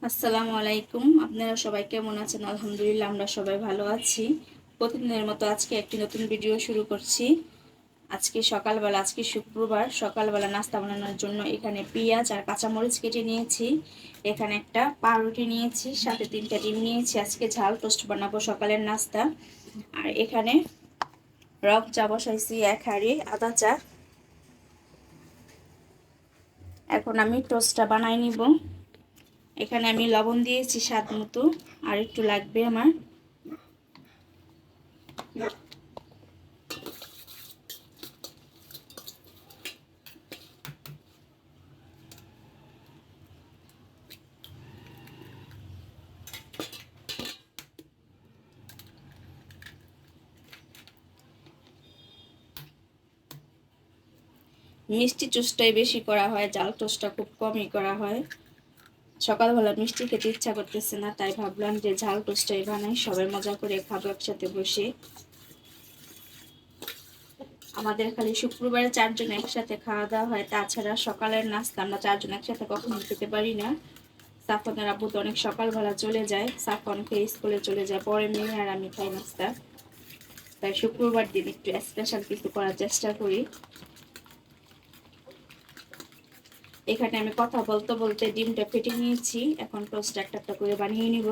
আসসালামু আলাইকুম। আপনারা সবাই কেমন আছেন? আলহামদুলিল্লাহ আমরা সবাই ভালো আছি। প্রতিদিনের মতো আজকে একটি নতুন ভিডিও শুরু করছি। আজকে শুক্রবার সকালবেলা নাস্তা বানানোর জন্য এখানে পেঁয়াজ আর কাঁচামরিচ কেটে নিয়েছি। এখানে একটা পাউরুটি নিয়েছি, সাথে 3টা ডিম নিয়েছি। আজকে ঝাল টোস্ট বানাবো সকালের নাস্তা। আর এখানে রং চা বসাইছি 1 হাঁড়ি আদা চা। এখন আমি টোস্টটা বানাই নিব। এখানে আমি লবণ দিয়েছি স্বাদ মতো, আর একটু লাগবে আমার। মিষ্টি টোস্টটাই বেশি করা হয়, জাল টোস্টটা খুব কমই করা হয়। সকালবেলা মিষ্টি খেতে ইচ্ছা করতেছে না, তাই ভাবলাম যে ঝাল টোস্টটাই বানাই, সবাই মজা করে খাবো একসাথে বসে। আমাদের খালি শুক্রবারে 4 জন একসাথে খাওয়া দাওয়া হয়, তাছাড়া সকালের নাস্তা আমরা 4 জন একসাথে কখনো খেতে পারি না। সাফনের আব্বু তো অনেক সকালবেলা চলে যায়, সাফন খেয়ে স্কুলে চলে যায়, পরে মেয়ে আর আমি খাই নাস্তা। তাই শুক্রবার দিন একটু স্পেশাল কিছু করার চেষ্টা করি। এখানে আমি কথা বলতে বলতে ডিমটা ফেটে নিয়েছি। এখন টোস্ট একটা একটা করে বানিয়ে নিব।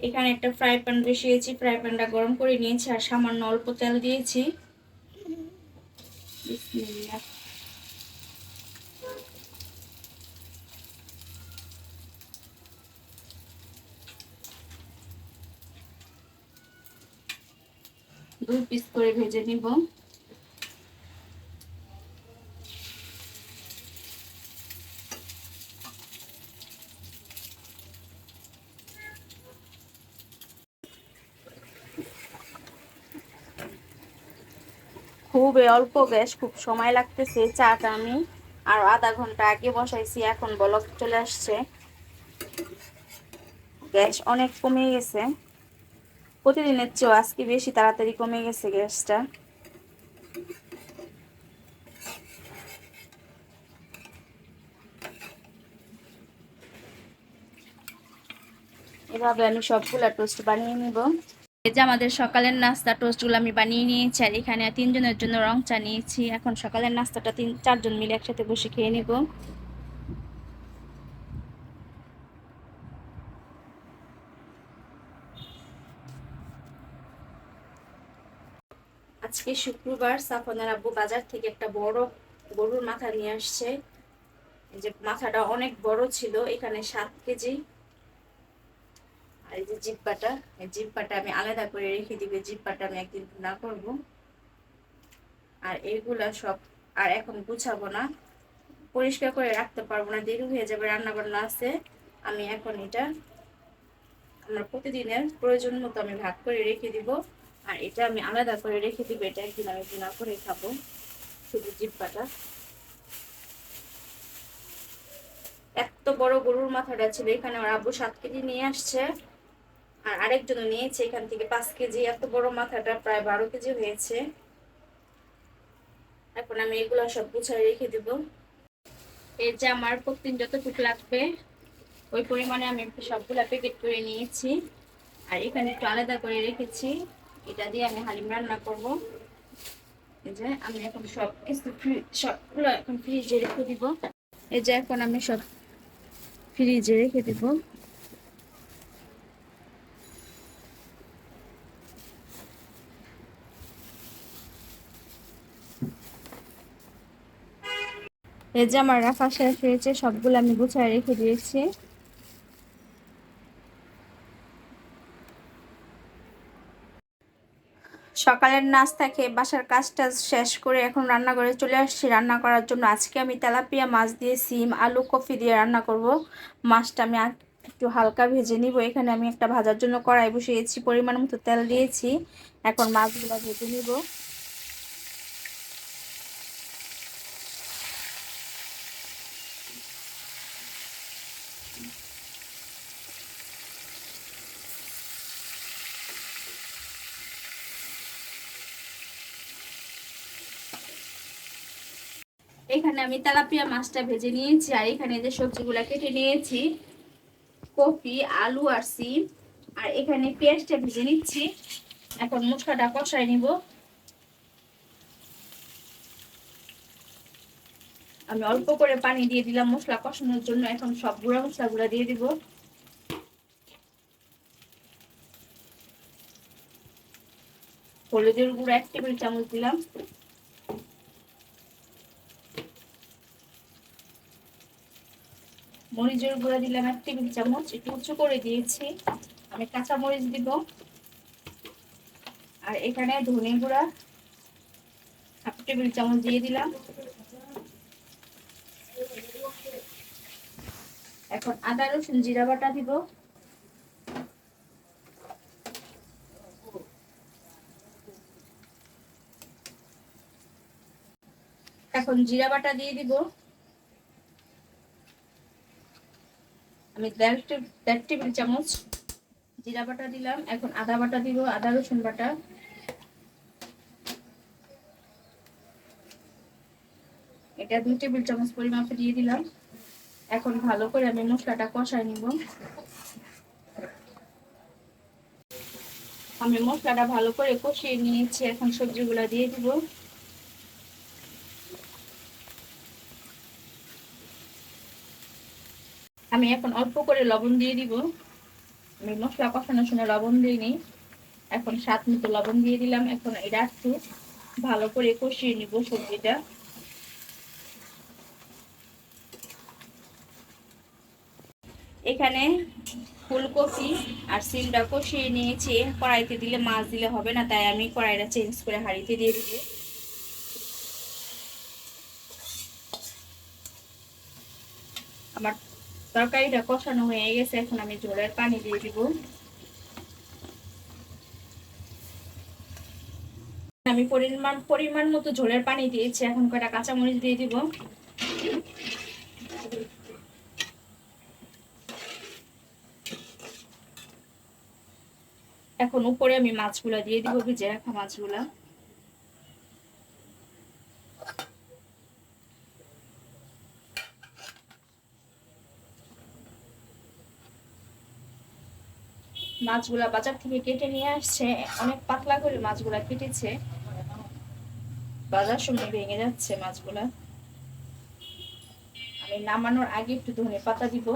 এখানে একটা ফ্রাই প্যান বসিয়েছি, ফ্রাই প্যানটা গরম করে নিয়েছি আর সামান্য অল্প তেল দিয়েছি। বিসমিল্লাহ। দুই পিস করে ভেজে নিব। খুব অল্প গ্যাস, খুব সময় লাগতেছে। চাটা আমি আর আধা ঘন্টা আগে বসাইছি, এখন বলক চলে আসছে। গ্যাস অনেক কমে গেছে, প্রতিদিনের চেয়েও আজকে বেশি তাড়াতাড়ি কমে গেছে গ্যাসটা। এভাবে আমি সবগুলা টোস্ট বানিয়ে নিব। এই যে আমাদের সকালের নাস্তা টোস্টগুলো আমি বানিয়ে নিয়েছি, আর এখানে 3 জনের জন্য রং চা নিয়েছি। এখন সকালের নাস্তাটা 4 জন মিলে একসাথে বসে খেয়ে নিব। আজকে শুক্রবার, সাফনের আব্বু বাজার থেকে একটা বড় গরুর মাথা নিয়ে আসছে। এই যে মাথাটা অনেক বড় ছিল, এখানে 7 কেজি। আর এই যে জিব্বাটা, এই জিব্বাটা আমি আলাদা করে রেখে দিব, জিব্বাটা আমি একদিন না করব। আর এইগুলা সব আর এখন গুছাবো না, পরিষ্কার করে রাখতে পারবো না, দেরি হয়ে যাবে, রান্না বান্না আছে। আমি এখন এটা আমার প্রতিদিনের প্রয়োজন মতো আমি ভাগ করে রেখে দিব। আর এটা আমি আলাদা করে রেখে দিব, এটা একদিন আমি গুণা করে খাবো, শুধু জিব্বাটা। এত বড় গরুর মাথাটা ছিল, এখানে আমার আব্বু 7 কেজি নিয়ে আসছে, আর আরেকজনও নিয়েছে এখান থেকে 5 কেজি। এত বড় মাথাটা প্রায় 12 কেজি হয়েছে। এখন আমি এগুলো সব গুছিয়ে রেখে দিব। এই যে আমার প্রতিদিন যতটুকু লাগবে ওই পরিমাণে আমি সবগুলা প্যাকেট করে নিয়েছি, আর এখানে একটু আলাদা করে রেখেছি। এটা দিয়ে আমি হালিম রান্না করব। এই যে আমি এখন সব কিছু সবগুলো এখন ফ্রিজে রেখে দিব। এই যে এখন আমি সব ফ্রিজে রেখে দিব। এই যে আমার রাখা শেষ হয়েছে, সবগুলো আমি গুছিয়ে রেখে দিয়েছি। সকালের নাস্তা খেয়ে বাসার কাজটা শেষ করে এখন রান্নাঘরে চলে আসছি রান্না করার জন্য। আজকে আমি তেলাপিয়া মাছ দিয়ে সিম আলু কফি দিয়ে রান্না করব। মাছটা আমি একটু হালকা ভেজে নিব। এখানে আমি একটা ভাজার জন্য কড়াই বসিয়েছি, পরিমাণ মতো তেল দিয়েছি। এখন মাছগুলো ভেজে নিব। এখানে আমি তেলাপিয়া মাছটা ভেজে নিয়েছি, আর এখানে যে সবজিগুলা কেটে নিয়েছি, কপি, আলু আর সিম, আর এখানে পেঁয়াজটা ভেজে নিচ্ছি। এখন মশলাটা কষাই নিব। আমি অল্প করে পানি দিয়ে দিলাম মশলা কষানোর জন্য। এখন সব গুঁড়া মশলাগুলো দিয়ে দিব। হলুদের গুঁড়া 1 টেবিল চামচ দিলাম। মরিচের গুঁড়া দিলাম 1 টেবিল চামচ, একটু উঁচু করে দিয়েছি। আমি কাঁচা মরিচ দিব। আর এখানে ধনে গুঁড়া 1 টেবিল চামচ দিয়ে দিলাম। এখন আদা রসুন জিরা বাটা দিব। এখন জিরা বাটা দিয়ে দিব। আমি 1.5 টেবিল চামচ জিরা বাটা দিলাম। এখন আদা বাটা দিব, আদা রসুন বাটা। এটা 2 টেবিল চামচ পরিমাপে দিয়ে দিলাম। এখন ভালো করে আমি মশলাটা কষাই নিব। আমি মশলাটা ভালো করে কষিয়ে নিয়েছি। এখন সবজিগুলো দিয়ে দিব। আমি এখন অল্প করে লবণ দিয়ে দিব। আমি মশলা কষানোর সময় লবণ দিইনি, এখন স্বাদ মতো লবণ দিয়ে দিলাম। এখন এটা একটু ভালো করে কষিয়ে নিব সবজিটা। এখানে ফুলকপি আর সিমটা কষিয়ে নিয়েছি। কড়াইতে দিলে মাছ দিলে হবে না, তাই আমি কড়াইটা চেঞ্জ করে হাঁড়িতে দিয়ে দিব। আমার তরকারিটা কষানো হয়ে গেছে। এখন আমি ঝোলের পানি দিয়ে দিব। আমি পরিমাণ মতো ঝোলের পানি দিয়েছি। এখন কয়টা কাঁচামরিচ দিয়ে দিব। এখন উপরে আমি মাছগুলা দিয়ে দিব, ভিজে রাখা মাছগুলা। মাছগুলা বাজার থেকে কেটে নিয়ে আসছে, অনেক পাতলা করে মাছগুলা কেটেছে, বাজার সময় ভেঙে যাচ্ছে মাছগুলা। আমি নামানোর আগে একটু ধনে পাতা দিব।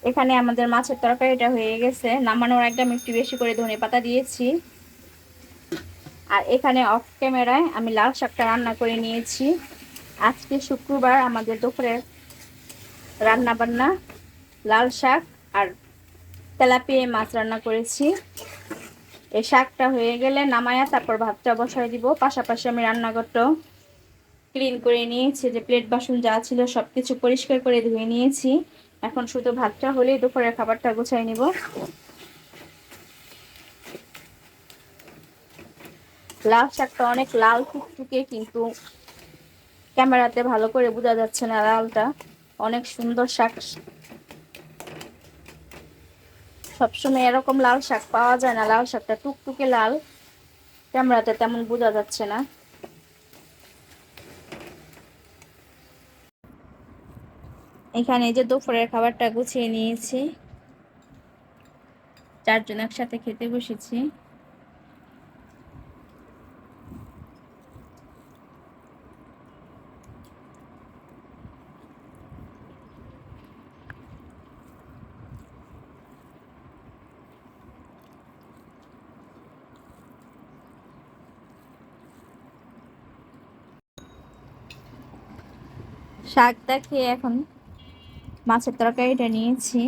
এখানে আমাদের মাছের তরকারিটা হয়ে গেছে। নামানোর আগে আমি একটু বেশি করে ধনে পাতা দিয়েছি। আর এখানে অফ ক্যামেরায় আমি লাল শাকটা রান্না করে নিয়েছি। আজকে শুক্রবার, আমাদের দুপুরে রান্না বান্না লাল শাক আর তেলাপিয়া মাছ রান্না করেছি। এই শাকটা হয়ে গেলে নামায়া তারপর ভাতটা বসাই দিব। পাশাপাশি আমি রান্নাঘরটাও ক্লিন করে নিয়েছি, যে প্লেট বাসন যা ছিল সবকিছু পরিষ্কার করে ধুয়ে নিয়েছি। এখন শুধু ভাতটা হলেই দুপুরের খাবারটা গুছাই নিব। লাল শাকটা অনেক লাল টুকটুকে, কিন্তু ক্যামেরাতে ভালো করে বোঝা যাচ্ছে না লালটা। অনেক সুন্দর শাক। সবসময় এরকম লাল শাক পাওয়া যায় না। লাল শাকটা টুকটুকে লাল, ক্যামেরাতে তেমন বোঝা যাচ্ছে না। এখানে যে দুপুরের খাবারটা গুছিয়ে নিয়েছি, 4 জন একসাথে খেতে বসেছি। শাকটা খেয়ে এখন মাছের তরকারিটা নিয়েছি।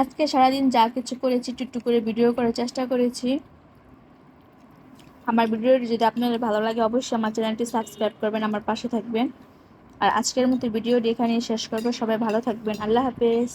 আজকে সারাদিন যা কিছু করেছি একটু একটু করে ভিডিও করার চেষ্টা করেছি। আমার ভিডিওটি যদি আপনাদের ভালো লাগে অবশ্যই আমার চ্যানেলটি সাবস্ক্রাইব করবেন, আমার পাশে থাকবেন। আর আজকের মতো ভিডিওটি এখানেই শেষ করবো। সবাই ভালো থাকবেন। আল্লাহ হাফেজ।